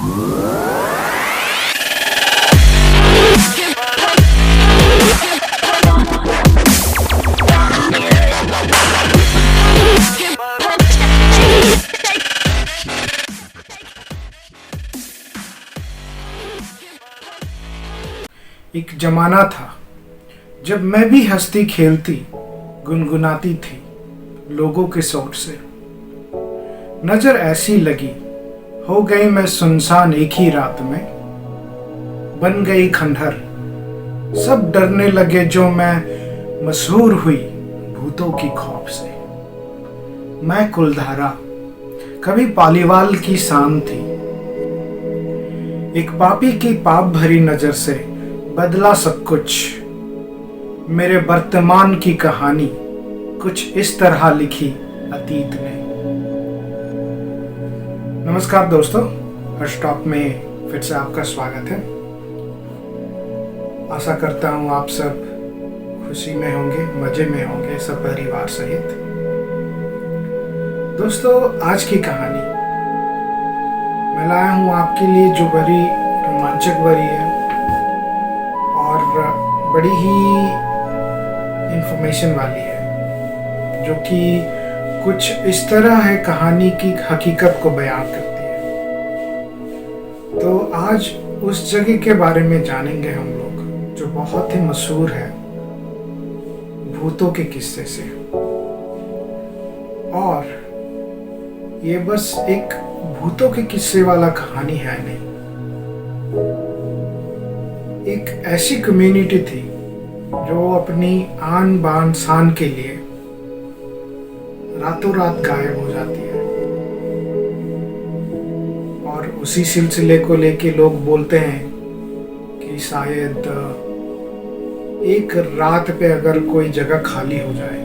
एक जमाना था जब मैं भी हंसती खेलती गुनगुनाती थी लोगों के शौक से। नजर ऐसी लगी हो गई मैं सुनसान एक ही रात में, बन गई खंडहर सब डरने लगे जो मैं मशहूर हुई भूतों की खौफ से। मैं कुलधारा कभी पालीवाल की शान थी, एक पापी की पाप भरी नजर से बदला सब कुछ। मेरे वर्तमान की कहानी कुछ इस तरह लिखी अतीत ने। नमस्कार दोस्तों, हर्ष टॉक में फिर से आपका स्वागत है। आशा करता हूँ आप सब खुशी में होंगे, मजे में होंगे, सब परिवार सहित। दोस्तों, आज की कहानी मैं लाया हूँ आपके लिए जो बड़ी रोमांचक भरी है और बड़ी ही इंफॉर्मेशन वाली है, जो कि कुछ इस तरह है कहानी की हकीकत को बयान करती है। तो आज उस जगह के बारे में जानेंगे हम लोग जो बहुत ही मशहूर है भूतों के किस्से से। और ये बस एक भूतों के किस्से वाला कहानी है नहीं, एक ऐसी कम्युनिटी थी जो अपनी आन बान शान के लिए रातों रात गायब हो जाती है। और उसी सिलसिले को लेके लोग बोलते हैं कि शायद एक रात पे अगर कोई जगह खाली हो जाए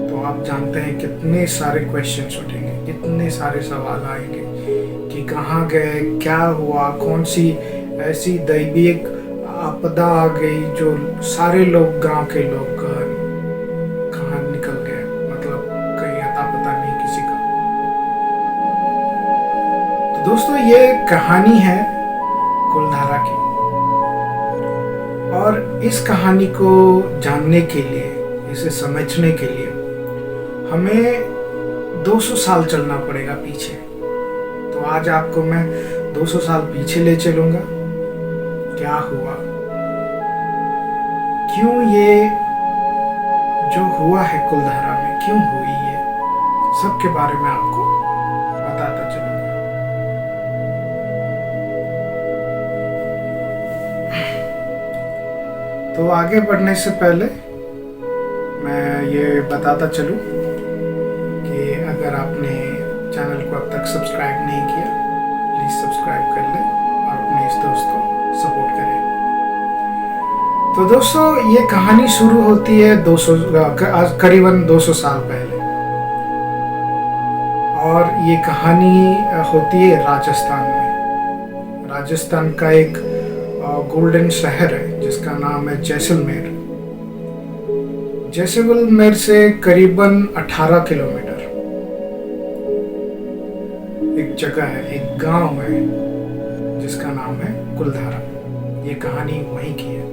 तो आप जानते हैं कितने सारे क्वेश्चंस उठेंगे, कितने सारे सवाल आएंगे कि कहाँ गए, क्या हुआ, कौन सी ऐसी दैवीक आपदा आ गई जो सारे लोग, गांव के लोग कहाँ निकल गए, मतलब कहीं अता पता नहीं किसी का। तो दोस्तों, ये कहानी है कुलधारा की। और इस कहानी को जानने के लिए, इसे समझने के लिए हमें 200 साल चलना पड़ेगा पीछे। तो आज आपको मैं 200 साल पीछे ले चलूंगा। क्या हुआ, क्यों ये जो हुआ है कुलधारा में, क्यों हुई ये, सब के बारे में आपको बताता चलूंगा। तो आगे बढ़ने से पहले मैं ये बताता चलूं कि अगर आपने चैनल को अब तक सब्सक्राइब नहीं किया, प्लीज सब्सक्राइब कर लें और अपने इस दोस्त को सपोर्ट करें। तो दोस्तों, ये कहानी शुरू होती है करीबन 200 साल पहले। और ये कहानी होती है राजस्थान में। राजस्थान का एक गोल्डन शहर है जिसका नाम है जैसलमेर। जैसलमेर से करीबन 18 किलोमीटर एक जगह है, एक गांव है जिसका नाम है कुलधारा। ये कहानी वहीं की है।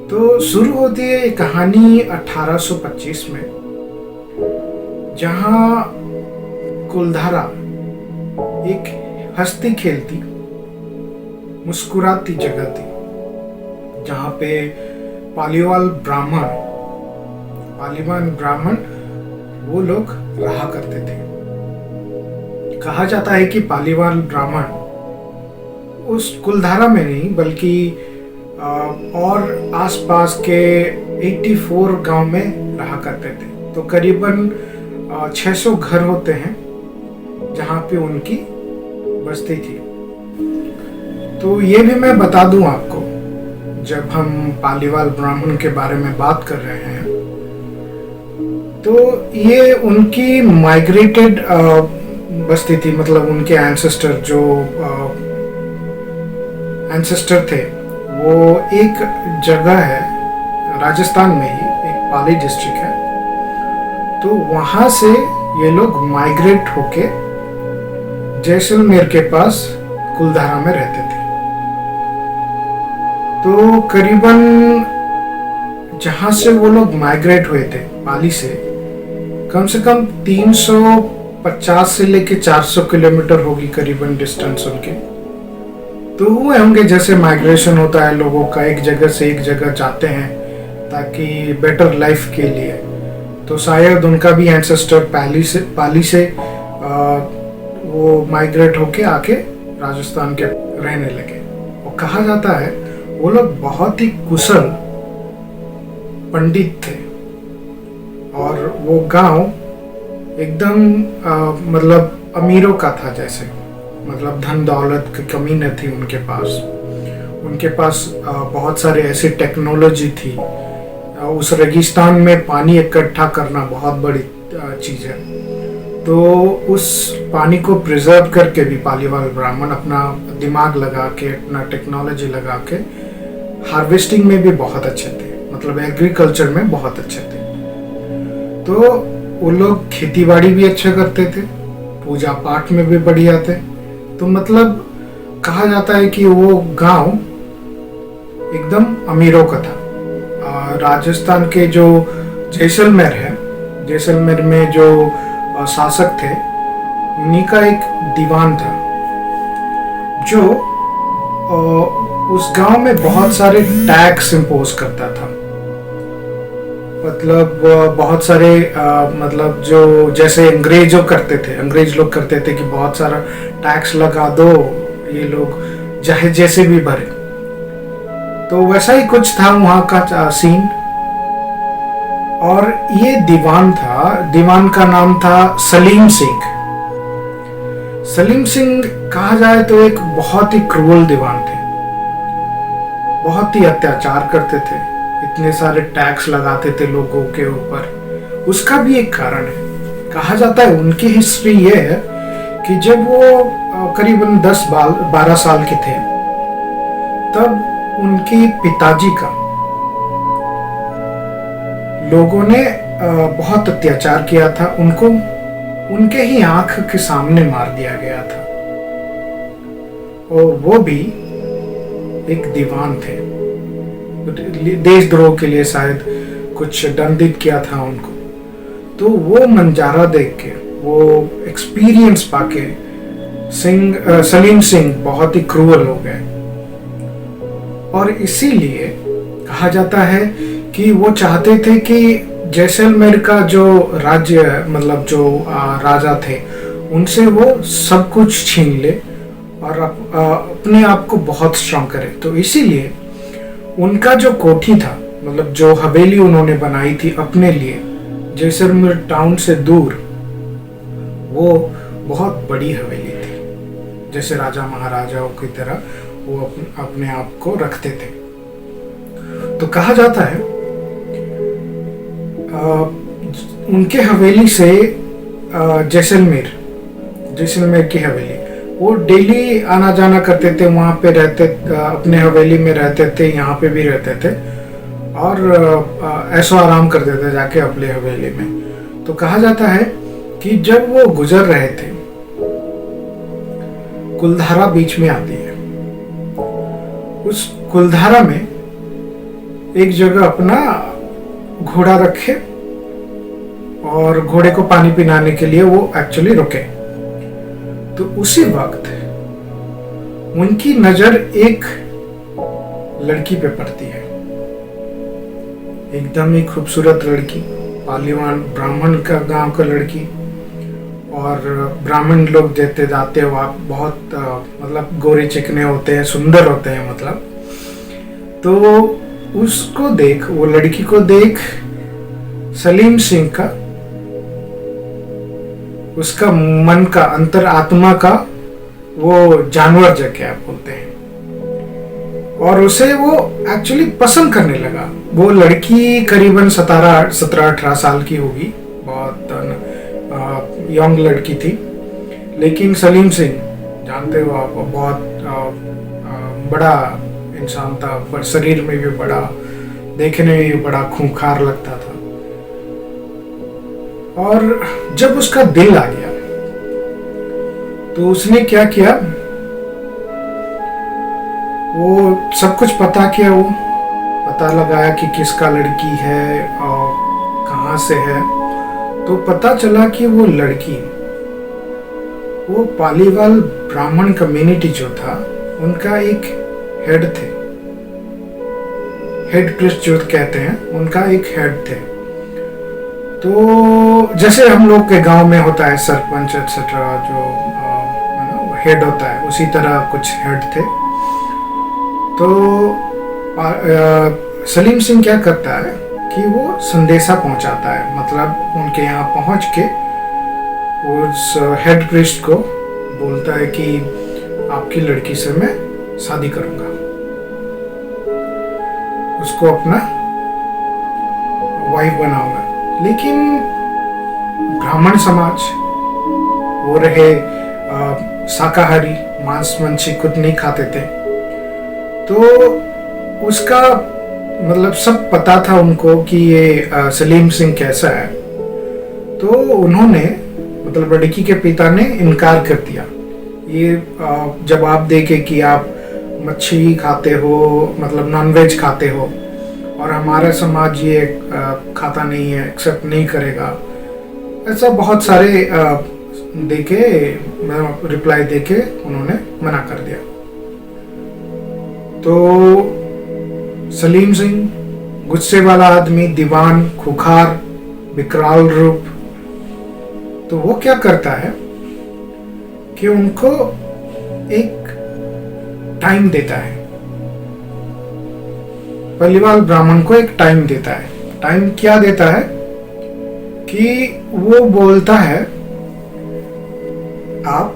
तो शुरू होती है ये कहानी 1825 में, जहां कुलधारा एक हंसती खेलती मुस्कुराती जगह थी, जहां पे पालीवाल ब्राह्मण वो लोग रहा करते थे। कहा जाता है कि पालीवाल ब्राह्मण उस कुलधारा में नहीं बल्कि और आसपास के 84 गांव में रहा करते थे। तो करीबन 600 घर होते हैं जहां पे उनकी बस्ती थी। तो ये भी मैं बता दूं आपको, जब हम पालीवाल ब्राह्मण के बारे में बात कर रहे हैं तो ये उनकी माइग्रेटेड बस्ती थी। मतलब उनके एंसेस्टर थे, वो एक जगह है राजस्थान में ही, एक पाली डिस्ट्रिक्ट है। तो वहां से ये लोग माइग्रेट होके जैसलमेर के पास कुलधारा में रहते थे। तो करीबन जहां से वो लोग माइग्रेट हुए थे पाली से, कम से कम 350 से लेके 400 किलोमीटर होगी करीबन डिस्टेंस उनके। तो हुए होंगे जैसे माइग्रेशन होता है लोगों का, एक जगह से एक जगह जाते हैं ताकि बेटर लाइफ के लिए। तो शायद उनका भी एंसेस्टर पाली से वो माइग्रेट होके आके राजस्थान के रहने लगे। और कहा जाता है वो लोग बहुत ही कुशल पंडित थे और वो गांव एकदम मतलब अमीरों का था, जैसे मतलब धन दौलत की कमी न थी उनके पास। उनके पास बहुत सारे ऐसी टेक्नोलॉजी थी। उस रेगिस्तान में पानी इकट्ठा करना बहुत बड़ी चीज़ है। तो उस पानी को प्रिजर्व करके भी पालीवाल ब्राह्मण अपना दिमाग लगा के, अपना टेक्नोलॉजी लगा के हार्वेस्टिंग में भी बहुत अच्छे थे, मतलब एग्रीकल्चर में बहुत अच्छे थे। तो वो लोग खेती बाड़ी भी अच्छा करते थे, पूजा पाठ में भी बढ़िया थे। तो मतलब कहा जाता है कि वो गांव एकदम अमीरों का था। राजस्थान के जो जैसलमेर है, जैसलमेर में जो शासक थे, उन्हीं का एक दीवान था जो उस गांव में बहुत सारे टैक्स इम्पोज करता था। मतलब बहुत सारे मतलब जो जैसे अंग्रेज लोग करते थे कि बहुत सारा टैक्स लगा दो, ये लोग चाहे जैसे भी भरे। तो वैसा ही कुछ था वहां का सीन। और ये दीवान का नाम था सलीम सिंह। सलीम सिंह कहा जाए तो एक बहुत ही क्रूअल दीवान थे, बहुत ही अत्याचार करते थे, इतने सारे टैक्स लगाते थे लोगों के ऊपर। उसका भी एक कारण है। कहा जाता है उनकी हिस्ट्री ये है कि जब वो करीबन 10-12 साल के थे, तब उनके पिताजी का लोगों ने बहुत अत्याचार किया था। उनको उनके ही आंख के सामने मार दिया गया था। और वो भी एक दीवान थे, देशद्रोह के लिए शायद कुछ दंडित किया था उनको। तो वो मंजारा देख के, वो एक्सपीरियंस पाके सलीम सिंह बहुत ही क्रूअल हो गए। और इसीलिए कहा जाता है कि वो चाहते थे कि जैसलमेर का जो राज्य, मतलब जो राजा थे, उनसे वो सब कुछ छीन ले और अपने आप को बहुत स्ट्रांग करे। तो इसीलिए उनका जो कोठी था, मतलब जो हवेली उन्होंने बनाई थी अपने लिए जैसलमेर टाउन से दूर, वो बहुत बड़ी हवेली थी। जैसे राजा महाराजाओं की तरह वो अपने आप को रखते थे। तो कहा जाता है उनके हवेली से जैसलमेर की हवेली, वो डेली आना जाना करते थे, वहाँ पे रहते, अपने हवेली में रहते थे, यहाँ पे भी रहते थे और ऐशो आराम करते थे जाके अपने हवेली में। तो कहा जाता है कि जब वो गुजर रहे थे, कुलधारा बीच में आती है। उस कुलधारा में एक जगह अपना घोड़ा रखे और घोड़े को पानी पिलाने के लिए वो एक्चुअली रुके। तो उसी वक्त उनकी नजर एक लड़की पे पड़ती है, एकदम ही खूबसूरत लड़की, पालीवान ब्राह्मण का गांव का लड़की। और ब्राह्मण लोग देते जाते हो आप, बहुत मतलब गोरे चिकने होते हैं, सुंदर होते हैं मतलब। तो उसको देख, वो लड़की को देख सलीम सिंह का, उसका मन का, अंतर आत्मा का वो जानवर जैसे आप बोलते हैं, और उसे वो एक्चुअली पसंद करने लगा। वो लड़की करीबन 17-18 साल की होगी, बहुत यंग लड़की थी। लेकिन सलीम सिंह, जानते हो आप, बहुत बड़ा इंसान था, पर शरीर में भी बड़ा, देखने में भी बड़ा खूंखार लगता था। और जब उसका दिल आ गया तो उसने क्या किया, वो सब कुछ पता किया, वो पता लगाया कि किसका लड़की है और कहाँ से है। तो पता चला कि वो लड़की, वो पालीवाल ब्राह्मण कम्युनिटी जो था उनका एक हेड थे, हेड प्रीस्ट जो कहते हैं, उनका एक हेड थे। तो जैसे हम लोग के गांव में होता है सरपंच एक्सेट्रा, जो हेड होता है, उसी तरह कुछ हेड थे। तो सलीम सिंह क्या करता है कि वो संदेशा पहुंचाता है, मतलब उनके यहाँ पहुंच के उस हेड प्रीस्ट को बोलता है कि आपकी लड़की से मैं शादी करूंगा, उसको अपना वाइफ बनाऊंगा। लेकिन ब्राह्मण समाज, वो रहे शाकाहारी, मांस मच्छी खुद नहीं खाते थे, तो उसका मतलब सब पता था उनको कि ये सलीम सिंह कैसा है। तो उन्होंने, मतलब लड़की के पिता ने इनकार कर दिया। ये जवाब देके कि आप मच्छी खाते हो, मतलब नॉनवेज खाते हो, और हमारा समाज ये खाता नहीं है, एक्सेप्ट नहीं करेगा, ऐसा बहुत सारे देके रिप्लाई देके उन्होंने मना कर दिया। तो सलीम सिंह गुस्से वाला आदमी, दीवान, खुखार, विकराल रूप, तो वो क्या करता है कि उनको एक टाइम देता है, पालीवाल ब्राह्मण को एक टाइम देता है। टाइम क्या देता है कि वो बोलता है आप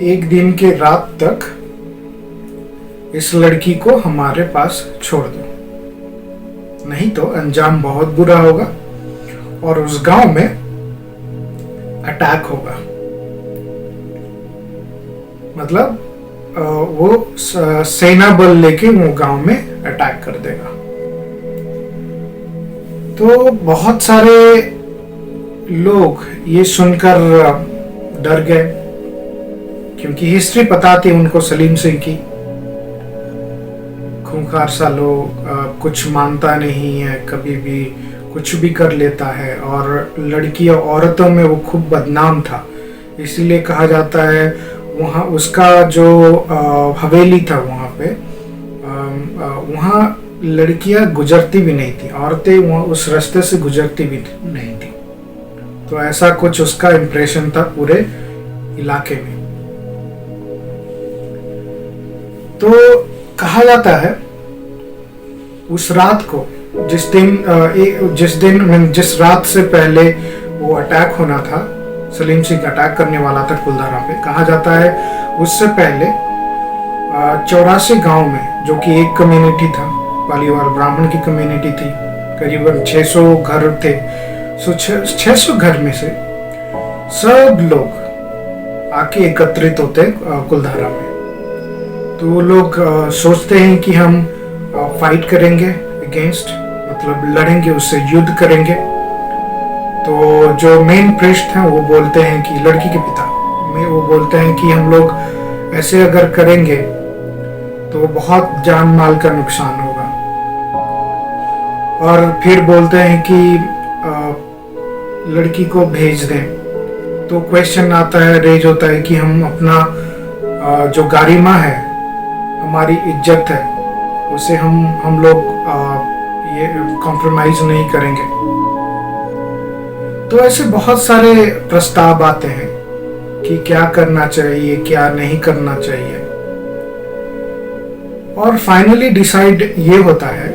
एक दिन के रात तक इस लड़की को हमारे पास छोड़ दो, नहीं तो अंजाम बहुत बुरा होगा और उस गांव में अटैक होगा। मतलब वो सेना बल लेके वो गांव में अटैक कर देगा। तो बहुत सारे लोग ये सुनकर डर गए, क्योंकि हिस्ट्री पता थी उनको सलीम सिंह की। खूंखार सा लोग, कुछ मानता नहीं है, कभी भी कुछ भी कर लेता है, और लड़की और औरतों में वो खूब बदनाम था। इसीलिए कहा जाता है वहाँ उसका जो हवेली था वहाँ पे, वहाँ लड़कियां गुजरती भी नहीं थी, औरतें वहाँ उस रास्ते से गुजरती भी नहीं थी। तो ऐसा कुछ उसका इम्प्रेशन था पूरे इलाके में। तो कहा जाता है उस रात को, जिस रात से पहले वो अटैक होना था, सलीम सिंह अटैक करने वाला था कुलधारा पे, कहा जाता है उससे पहले 84 गांव में, जो कि एक कम्युनिटी था, पालीवाल ब्राह्मण की कम्युनिटी थी, करीबन 600 घर थे। 600 घर में से सब लोग आके एकत्रित होते कुलधारा में। तो वो लोग सोचते हैं कि हम फाइट करेंगे अगेंस्ट, मतलब लड़ेंगे, उससे युद्ध करेंगे। तो जो मेन प्रीस्ट हैं वो बोलते हैं कि लड़की के पिता में वो बोलते हैं कि हम लोग ऐसे अगर करेंगे तो बहुत जान माल का नुकसान होगा, और फिर बोलते हैं कि लड़की को भेज दें। तो क्वेश्चन आता है, रेज होता है कि हम अपना जो गारिमा है, हमारी इज्जत है, उसे हम लोग ये कॉम्प्रोमाइज नहीं करेंगे। तो ऐसे बहुत सारे प्रस्ताव आते हैं कि क्या करना चाहिए, क्या नहीं करना चाहिए, और फाइनली डिसाइड ये होता है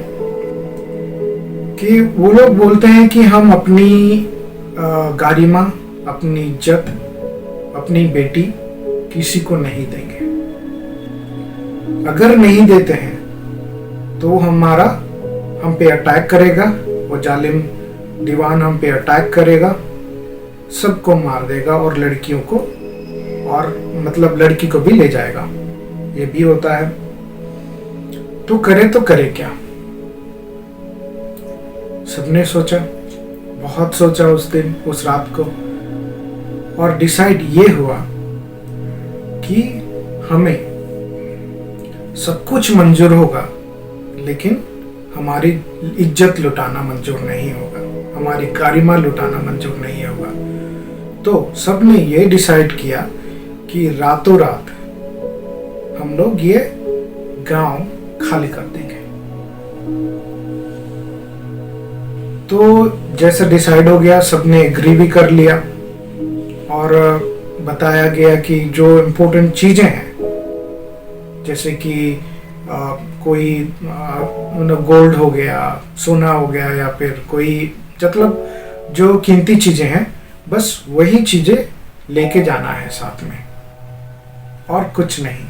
कि वो लोग बोलते हैं कि हम अपनी गारिमा, अपनी इज्जत, अपनी बेटी किसी को नहीं देंगे। अगर नहीं देते हैं तो हम पे अटैक करेगा, वो जालिम दीवान हम पे अटैक करेगा, सबको मार देगा, और लड़कियों को, और मतलब लड़की को भी ले जाएगा। ये भी होता है। तो करे क्या? सबने सोचा, बहुत सोचा उस दिन, उस रात को, और डिसाइड ये हुआ कि हमें सब कुछ मंजूर होगा, लेकिन हमारी इज्जत लुटाना मंजूर नहीं होगा, हमारी गरिमा लुटाना मंजूर नहीं होगा। तो सबने ये डिसाइड किया कि रातों रात हम लोग ये गांव खाली कर देंगे। तो जैसा डिसाइड हो गया, सबने एग्री भी कर लिया और बताया गया कि जो इम्पोर्टेंट चीज़ें हैं, जैसे कि कोई गोल्ड हो गया, सोना हो गया, या फिर कोई मतलब जो कीमती चीज़ें हैं, बस वही चीज़ें लेके जाना है साथ में, और कुछ नहीं।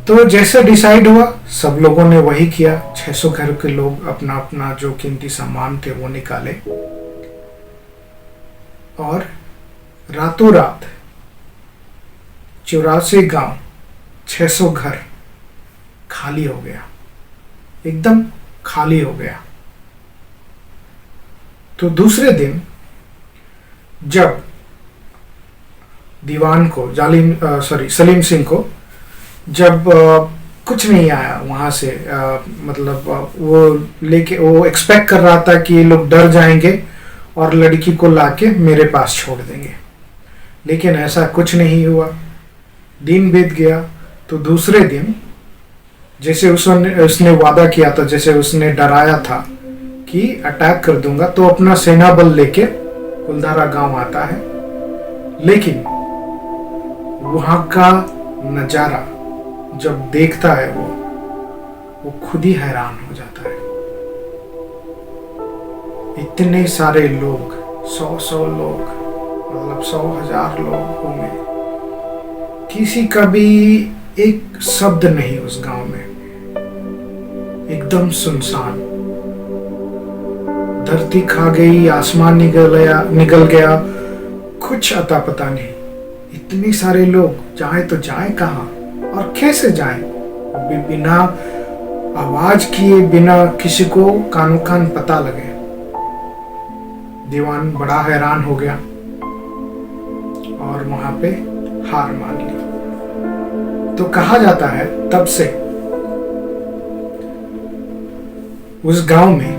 तो जैसे डिसाइड हुआ, सब लोगों ने वही किया। 600 घर के लोग अपना अपना जो कीमती सामान थे वो निकाले, और रातों रात 84 गांव, 600 घर खाली हो गया, एकदम खाली हो गया। तो दूसरे दिन जब दीवान को सलीम सिंह को जब कुछ नहीं आया वहां से, मतलब वो लेके, वो एक्सपेक्ट कर रहा था कि ये लोग डर जाएंगे और लड़की को लाके मेरे पास छोड़ देंगे, लेकिन ऐसा कुछ नहीं हुआ। दिन बीत गया। तो दूसरे दिन जैसे उसने वादा किया था, जैसे उसने डराया था कि अटैक कर दूंगा, तो अपना सेना बल लेके कुलधारा गांव आता है। लेकिन वहां का नजारा जब देखता है वो खुद ही हैरान हो जाता है। इतने सारे लोग, 100 लोग, मतलब 100,000 लोग होंगे, किसी का भी एक शब्द नहीं उस गांव में, एकदम सुनसान। धरती खा गई, आसमान निकल गया, कुछ अता पता नहीं। इतने सारे लोग, जाए तो जाए कहाँ और कैसे जाए, बिना आवाज किए, बिना किसी को कानो कान पता लगे। दीवान बड़ा हैरान हो गया और वहां पे हार मान ली। तो कहा जाता है तब से उस गांव में,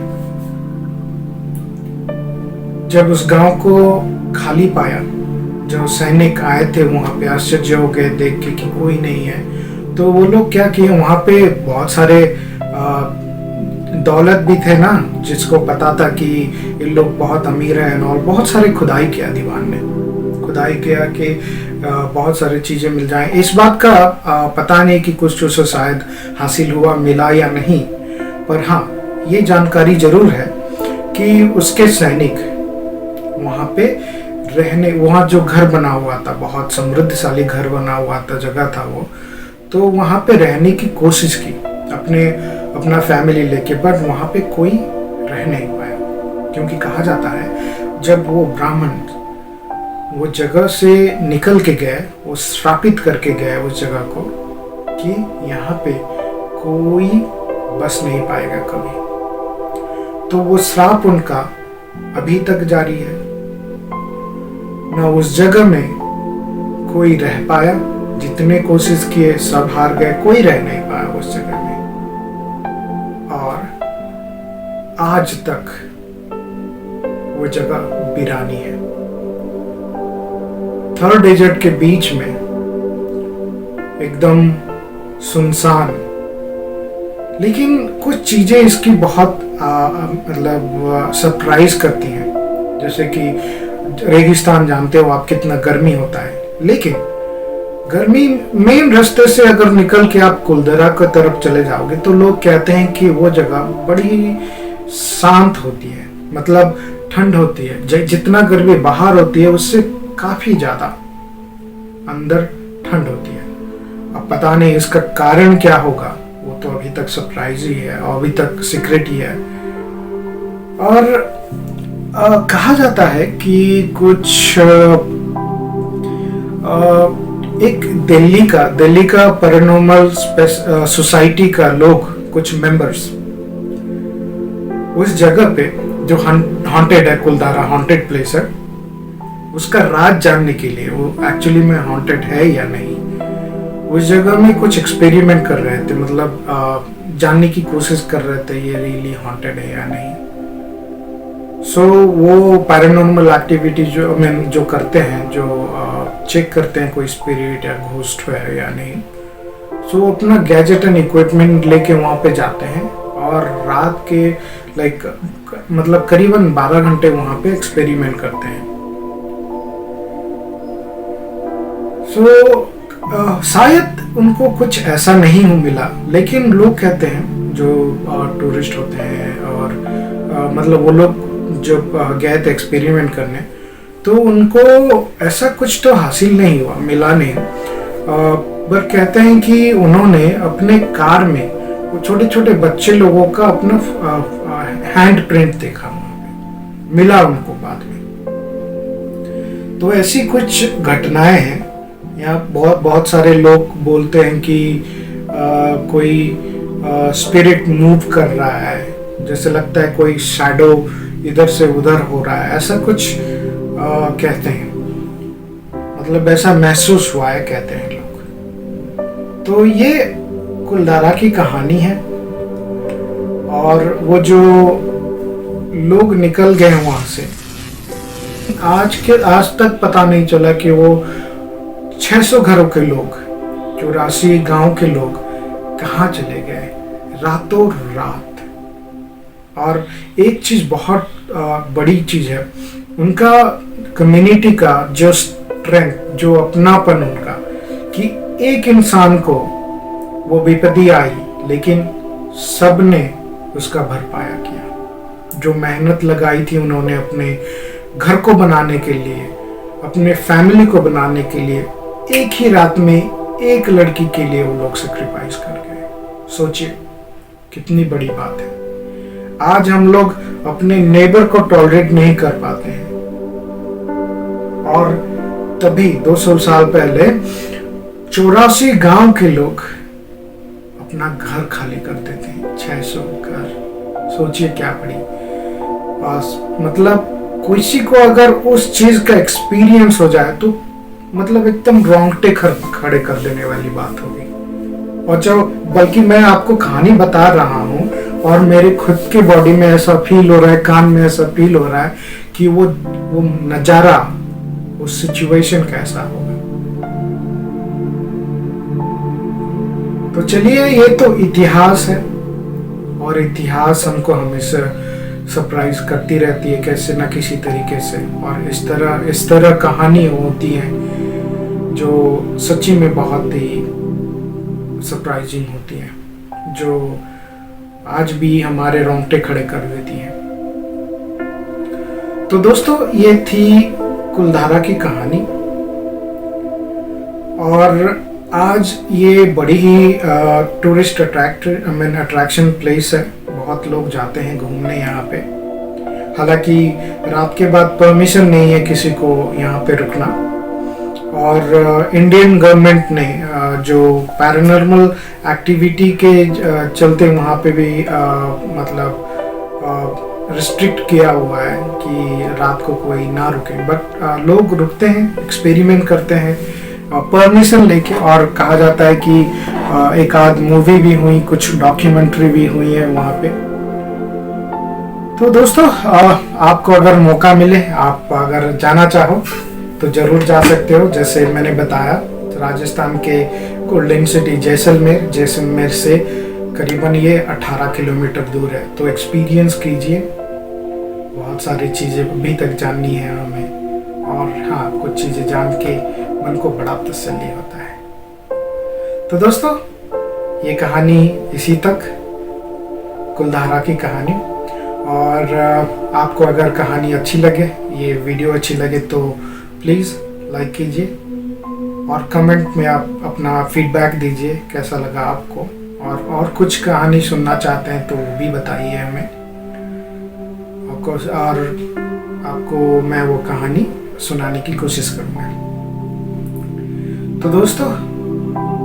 जब उस गांव को खाली पाया, जो सैनिक आए थे वहां पे आश्चर्य हो गए देख के कि कोई नहीं है। तो वो लोग क्या किए, वहां पे बहुत सारे दौलत भी थे ना, जिसको पता था कि ये लोग बहुत अमीर हैं, और बहुत सारे खुदाई किया। दीवान ने खुदाई किया कि बहुत सारी चीजें मिल जाएं। इस बात का पता नहीं कि कुछ उसे शायद हासिल हुआ, मिला या नहीं, पर हाँ ये जानकारी जरूर है कि उसके सैनिक वहां पे रहने, वहां जो घर बना हुआ था, बहुत समृद्धशाली घर बना हुआ था, जगह था वो, तो वहां पे रहने की कोशिश की अपना फैमिली लेके, बट वहां पे कोई रह नहीं पाया। क्योंकि कहा जाता है जब वो ब्राह्मण वो जगह से निकल के गए, वो श्रापित करके गए उस जगह को कि यहाँ पे कोई बस नहीं पाएगा कभी। तो वो श्राप उनका अभी तक जारी है। ना उस जगह में कोई रह पाया, जितने कोशिश किए सब हार गए, कोई रह नहीं पाया उस जगह में। और आज तक वो जगह वीरानी है। थर्ड डेजर्ट के बीच में एकदम सुनसान, लेकिन कुछ चीजें इसकी बहुत मतलब सरप्राइज करती हैं। जैसे कि रेगिस्तान जानते हो आप, कितना गर्मी होता है, लेकिन गर्मी मेन रास्ते से अगर निकल के आप कुलधरा की तरफ चले जाओगे तो लोग कहते हैं कि वो जगह बड़ी शांत होती है, मतलब ठंड होती है। जितना गर्मी बाहर होती है उससे काफी ज्यादा अंदर ठंड होती है। अब पता नहीं इसका कारण क्या होगा, वो तो अभी तक सरप्राइज ही है और अभी तक सीक्रेट ही है। और कहा जाता है कि कुछ एक दिल्ली का पैरानॉर्मल सोसाइटी का लोग, कुछ मेंबर्स उस जगह पे जो हॉन्टेड है, कुलधारा हॉन्टेड प्लेस है, उसका राज जानने के लिए, वो एक्चुअली में हॉन्टेड है या नहीं, उस जगह में कुछ एक्सपेरिमेंट कर रहे थे, मतलब जानने की कोशिश कर रहे थे ये रियली हॉन्टेड है या नहीं। सो वो पैरानॉर्मल एक्टिविटी जो करते हैं, जो चेक करते हैं कोई स्पिरिट या घोस्ट है या नहीं, सो वो अपना गैजेट एंड इक्विपमेंट लेके वहाँ पे जाते हैं और रात के मतलब करीबन 12 घंटे वहाँ पे एक्सपेरिमेंट करते हैं। सो शायद उनको कुछ ऐसा नहीं मिला, लेकिन लोग कहते हैं जो टूरिस्ट होते हैं और मतलब वो लोग जो गए थे एक्सपेरिमेंट करने, तो उनको ऐसा कुछ तो हासिल नहीं हुआ, मिला नहीं। पर कहते हैं कि उन्होंने अपने कार में वो छोटे छोटे बच्चे लोगों का अपना हैंड प्रिंट देखा, मिला उनको बाद में। तो ऐसी कुछ घटनाएं हैं। यहाँ बहुत सारे लोग बोलते हैं कि कोई स्पिरिट मूव कर रहा है, जैसे लगता है कोई शैडो इधर से उधर हो रहा है, ऐसा कुछ कहते हैं, मतलब ऐसा महसूस हुआ है कहते हैं लोग। तो ये कुलधारा की कहानी है। और वो जो लोग निकल गए वहां से, आज तक पता नहीं चला कि वो 600 घरों के लोग, 84 गांव के लोग कहाँ चले गए रातों रात। और एक चीज बहुत बड़ी चीज है, उनका कम्युनिटी का जो स्ट्रेंथ, जो अपनापन उनका, कि एक इंसान को वो विपत्ति आई लेकिन सब ने उसका भरपाया किया। जो मेहनत लगाई थी उन्होंने अपने घर को बनाने के लिए, अपने फैमिली को बनाने के लिए, एक ही रात में एक लड़की के लिए वो लोग सेक्रीफाइस कर गए। सोचिए कितनी बड़ी बात है। आज हम लोग अपने नेबर को टॉलरेट नहीं कर पाते हैं, और तभी 200 साल पहले 84 गांव के लोग अपना घर खाली करते थे। 600 घर, सोचिए क्या बड़ी मतलब किसी को अगर उस चीज का एक्सपीरियंस हो जाए तो मतलब एकदम रोंगटे खड़े कर देने वाली बात होगी। और जो बल्कि मैं आपको कहानी बता रहा हूँ और मेरे खुद के बॉडी में ऐसा फील हो रहा है, कान में ऐसा फील हो रहा है कि वो नजारा, वो सिचुएशन कैसा होगा। तो चलिए, ये तो इतिहास है और इतिहास हमको हमेशा सरप्राइज करती रहती है कैसे ना किसी तरीके से। और इस तरह कहानी होती है जो सच्ची में बहुत ही सरप्राइजिंग होती है, जो आज भी हमारे रोंगटे खड़े कर देती है। तो दोस्तों, ये थी कुलधारा की कहानी। और आज ये बड़ी ही टूरिस्ट अट्रैक्शन प्लेस है। बहुत लोग जाते हैं घूमने यहाँ पे। हालांकि रात के बाद परमिशन नहीं है किसी को यहाँ पे रुकना। और इंडियन गवर्नमेंट ने जो पैरानॉर्मल एक्टिविटी के चलते वहाँ पे भी मतलब रिस्ट्रिक्ट किया हुआ है कि रात को कोई ना रुके, बट लोग रुकते हैं, एक्सपेरिमेंट करते हैं परमिशन लेके। और कहा जाता है कि एक आध मूवी भी हुई, कुछ डॉक्यूमेंट्री भी हुई है वहाँ पे। तो दोस्तों, आपको अगर मौका मिले, आप अगर जाना चाहो तो जरूर जा सकते हो। जैसे मैंने बताया, राजस्थान के गोल्डन सिटी जैसलमेर से करीबन ये 18 किलोमीटर दूर है। तो एक्सपीरियंस कीजिए, बहुत सारी चीज़ें अभी तक जाननी है हमें। और हाँ, कुछ चीज़ें जान के मन को बड़ा तसल्ली होता है। तो दोस्तों, ये कहानी इसी तक, कुलधारा की कहानी। और आपको अगर कहानी अच्छी लगे, ये वीडियो अच्छी लगे, तो प्लीज़ लाइक कीजिए और कमेंट में आप अपना फीडबैक दीजिए कैसा लगा आपको। और कुछ कहानी सुनना चाहते हैं तो भी बताइए हमें, और आपको मैं वो कहानी सुनाने की कोशिश करूँगा। तो दोस्तों,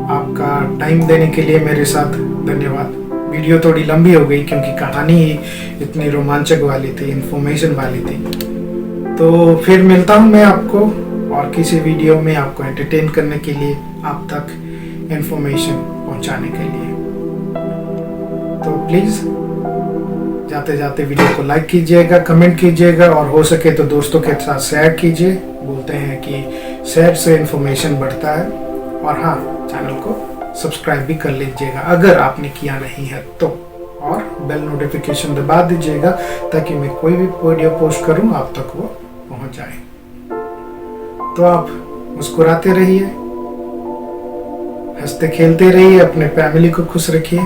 आपका टाइम देने के लिए मेरे साथ धन्यवाद। वीडियो थोड़ी लंबी हो गई क्योंकि कहानी ही इतनी रोमांचक वाली थी, इंफॉर्मेशन वाली थी। तो फिर मिलता हूँ मैं आपको और किसी वीडियो में आपको एंटरटेन करने के लिए। आप तक इंफॉर्मेशन पहुंचाने के लिए। तो प्लीज़ जाते जाते वीडियो को लाइक कीजिएगा, कमेंट कीजिएगा और हो सके तो दोस्तों के साथ शेयर कीजिए। बोलते हैं कि शेयर से इंफॉर्मेशन बढ़ता है। और हाँ, चैनल को सब्सक्राइब भी कर लीजिएगा अगर आपने किया नहीं है तो, और बेल नोटिफिकेशन दबा दीजिएगा ताकि मैं कोई भी वीडियो पोस्ट करूं आप तक वो पहुंच जाए। तो आप मुस्कुराते रहिए, हंसते खेलते रहिए, अपने फैमिली को खुश रखिए।